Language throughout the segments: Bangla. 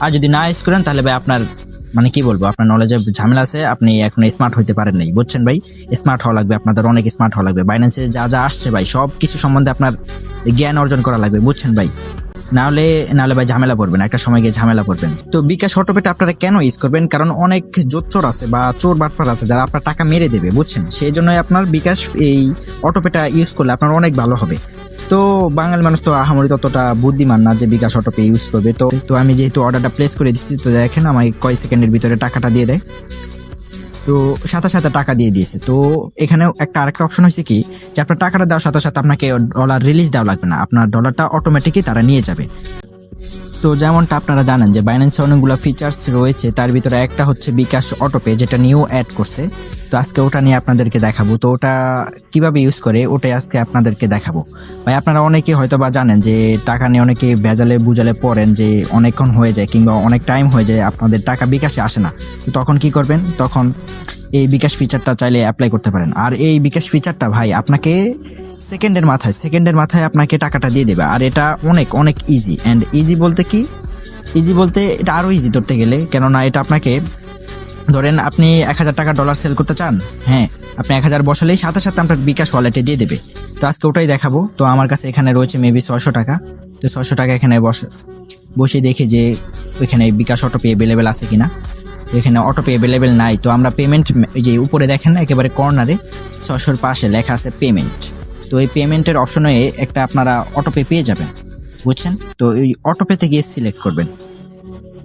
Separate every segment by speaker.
Speaker 1: আর যদি না ইউজ করেন তাহলে ভাই আপনার মানে কি বলবো, আপনার নলেজে ঝামেলা আছে, আপনি এখন স্মার্ট হইতে পারেন নাই, বুঝছেন ভাই। স্মার্ট হওয়া লাগবে, আপনাদের অনেক স্মার্ট হওয়া লাগবে। বাইন্যান্সে যা যা আসছে ভাই সব কিছু সম্বন্ধে আপনার জ্ঞান অর্জন করা লাগবে, বুঝছেন ভাই। নাহলে নাহলে ভাই ঝামেলা পড়বেন, একটা সময় গিয়ে ঝামেলা পড়বেন। তো বিকাশ অটোপেটা আপনারা কেন ইউজ করবেন? কারণ অনেক জোচ্চোর আছে বা চোর বাটপার আছে যারা আপনার টাকা মেরে দেবে, বুঝছেন। সেই জন্যই আপনার বিকাশ এই অটোপেটা ইউজ করলে আপনার অনেক ভালো হবে। তো বাঙালি মানুষ তো আহামরি ততটা বুদ্ধিমান না যে বিকাশ অটোপে ইউজ করবে। তো আমি যেহেতু অর্ডারটা প্লেস করে দিচ্ছি, তো দেখেন আমায় কয় সেকেন্ডের ভিতরে টাকাটা দিয়ে দেয়। তো সাথে সাথে টাকা দিয়ে দিয়েছে। তো এখানেও একটা আরেকটা অপশন হয়েছে কি, যে আপনার টাকাটা দেওয়ার সাথে সাথে আপনাকে ডলার রিলিজ দেওয়া লাগবে না, আপনার ডলারটা অটোমেটিকই তারা নিয়ে যাবে। তো যেমনটা আপনারা জানেন যে বাইন্যান্সে অনেকগুলো ফিচার্স রয়েছে, তার ভিতরে একটা হচ্ছে বিকাশ অটোপে, যেটা নিউ অ্যাড করছে। তো আজকে ওটা নিয়ে আপনাদেরকে দেখাবো। তো ওটা কিভাবে ইউজ করে ওটাই আজকে আপনাদেরকে দেখাবো। ভাই আপনারা অনেকে হয়তো বা জানেন যে টাকা নিয়ে অনেকে ভেজালে বুঝালে পড়েন যে অনেকক্ষণ হয়ে যায় কিংবা অনেক টাইম হয়ে যায় আপনাদের টাকা বিকাশে আসে না। তো তখন কি করবেন? তখন এই বিকাশ ফিচারটা চাইলে অ্যাপ্লাই করতে পারেন। আর এই বিকাশ ফিচারটা ভাই আপনাকে সেকেন্ডের মাথায় আপনাকে টাকাটা দিয়ে দেবে। আর এটা অনেক অনেক ইজি। অ্যান্ড ইজি বলতে কি, ইজি বলতে এটা আরো ইজি ধরতে গেলে, কেননা এটা আপনাকে ধরেন আপনি 1000 টাকা ডলার সেল করতে চান, হ্যাঁ, আপনি 1000 বসালেই সাথে সাথে আপনার বিকাশ ওয়ালেটে দিয়ে দেবে। তো আজকে ওটাই দেখাবো। তো আমার কাছে এখানে রয়েছে মেবি 600 টাকা। তো 600 টাকা এখানে বসে দেখি যে ওইখানে বিকাশ অটোপে অ্যাভেলেবেল আছে কিনা। এখানে অটোপে অ্যাভেলেবেল নাই। তো আমরা পেমেন্ট, যে উপরে দেখেন না একেবারে কর্নারে 600-র পাশে লেখা আছে পেমেন্ট। তো এই পেমেন্টের অপশনে একটা আপনারা অটোপে পেয়ে যাবেন, বুঝছেন। তো এই অটোপেতে গিয়ে সিলেক্ট করবেন।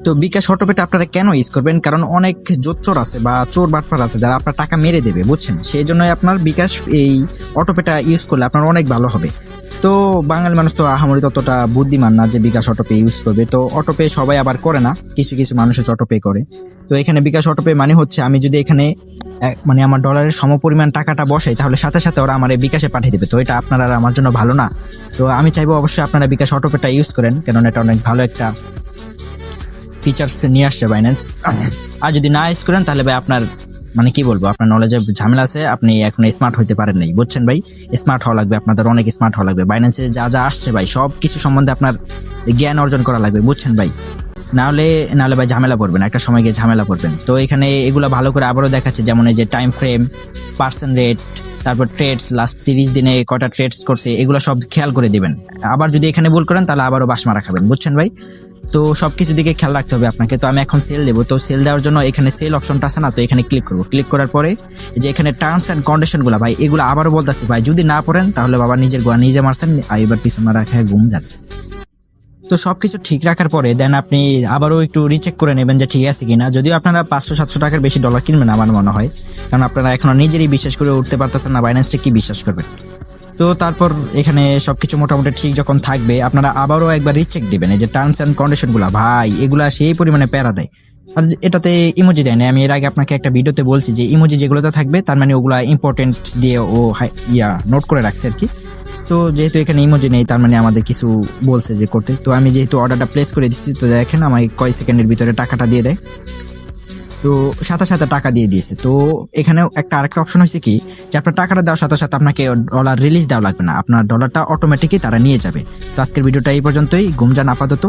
Speaker 1: তো বিকাশ অটোপেটা আপনারা কেন ইউজ করবেন? কারণ অনেক জোচ্চোর আছে বা চোর বাটপার আছে যারা আপনার টাকা মেরে দেবে, বুঝছেন। সেই জন্যই আপনার বিকাশ এই অটোপেটা ইউজ করলে আপনার অনেক ভালো হবে। তো বাঙালি মানুষ তো আহামরি ততটা বুদ্ধিমান না যে বিকাশ অটোপে ইউজ করবে। তো অটোপে সবাই আবার করে না, কিছু কিছু মানুষ অটোপে করে। তো এখানে বিকাশ অটোপে মানে হচ্ছে আমি যদি এখানে মানে আমার ডলারের সমপরিমাণ টাকাটা বসাই, তাহলে সাথে সাথে ওরা আমার বিকাশে পাঠিয়ে দেবে। তো এটা আপনার আর আমার জন্য ভালো না। তো আমি চাইবো অবশ্যই আপনারা বিকাশ অটোপেটা ইউজ করেন, কারণ এটা অনেক ভালো একটা ফিচার্স নিয়ে আসছে বাইন্যান্স। আর যদি না ইউজ করেন তাহলে ভাই আপনার মানে কি বলবো, আপনার নলেজে ঝামেলা আছে, আপনি এখন স্মার্ট হইতে পারেন নাই, বুঝছেন ভাই। স্মার্ট হওয়া লাগবে, আপনাদের অনেক স্মার্ট হওয়া লাগবে। বাইন্যান্সে যা যা আসছে ভাই সব কিছু সম্বন্ধে আপনার জ্ঞান অর্জন করা লাগবে, বুঝছেন ভাই। নাহলে ভাই ঝামেলা পড়বেন, একটা সময় গিয়ে ঝামেলা পড়বেন। তো এখানে এগুলো ভালো করে আবারও দেখাচ্ছে, যেমন এই যে টাইম ফ্রেম, পার্সেন্ট রেট, তারপর ট্রেডস, লাস্ট 30 দিনে কয়টা ট্রেডস করছে, এগুলো সব খেয়াল করে দিবেন। আবার যদি এখানে ভুল করেন তাহলে আবারও বাস মারা খাবেন, বুঝছেন ভাই। তো সবকিছু দিকে খেয়াল রাখতে হবে আপনাকে। তো আমি এখন সেল দেবো। তো সেল দেওয়ার জন্য এখানে সেল অপশনটা আছে না, তো এখানে ক্লিক করবো। ক্লিক করার পরে যে এখানে টার্মস এন্ড কন্ডিশন গুলা ভাই, এগুলো আবারও বলতেছি ভাই, যদি না পড়েন তাহলে বাবা নিজের গোয়া নিজে মারছেন, আর এবার পিছনে রাখায় ঘুম যান। তো সবকিছু ঠিক রাখার পরে দেন আপনি আবারও একটু রিচেক করে নেবেন যে ঠিক আছে কিনা। যদিও আপনারা 500-700 টাকার বেশি ডলার কিনবেন আমার মনে হয়, কারণ আপনারা এখনো নিজেরই বিশ্বাস করে উঠতে পারতেছেন না বাইন্যান্সটা কি বিশ্বাস করবেন। তো তারপর এখানে সবকিছু মোটামুটি ঠিক যখন থাকবে, আপনারা আবারও একবার রিচেক দিবেন। এই যে টার্মস এন্ড কন্ডিশন গুলা ভাই, এগুলা সেই পরিমাণে প্যারা দেয়। আর এটাতে ইমোজি দেয় না। আমি এর আগে আপনাকে একটা ভিডিওতে বলছি যে ইমোজি যেগুলোতে থাকবে তার মানে ওগুলা ইম্পর্টেন্ট দিয়ে ও নোট করে রাখছে আর কি। তো যেহেতু এখানে ইমোজি নেই, তার মানে আমাদের কিছু বলছে যে করতে। তো আমি যেহেতু অর্ডারটা প্লেস করে দিচ্ছি, তো দেখেন আমায় কয় সেকেন্ডের ভিতরে টাকাটা দিয়ে দেয়। তো সাথে সাথে টাকা দিয়ে দিয়েছে। তো এখানেও একটা আরেকটা অপশন হয়েছে কি, যে আপনার টাকাটা দেওয়ার সাথে সাথে আপনাকে ডলার রিলিজ দেওয়া লাগবে না, আপনার ডলারটা অটোমেটিকই তারা নিয়ে যাবে। তো আজকের ভিডিওটা এই পর্যন্তই, ঘুম যান আপাতত।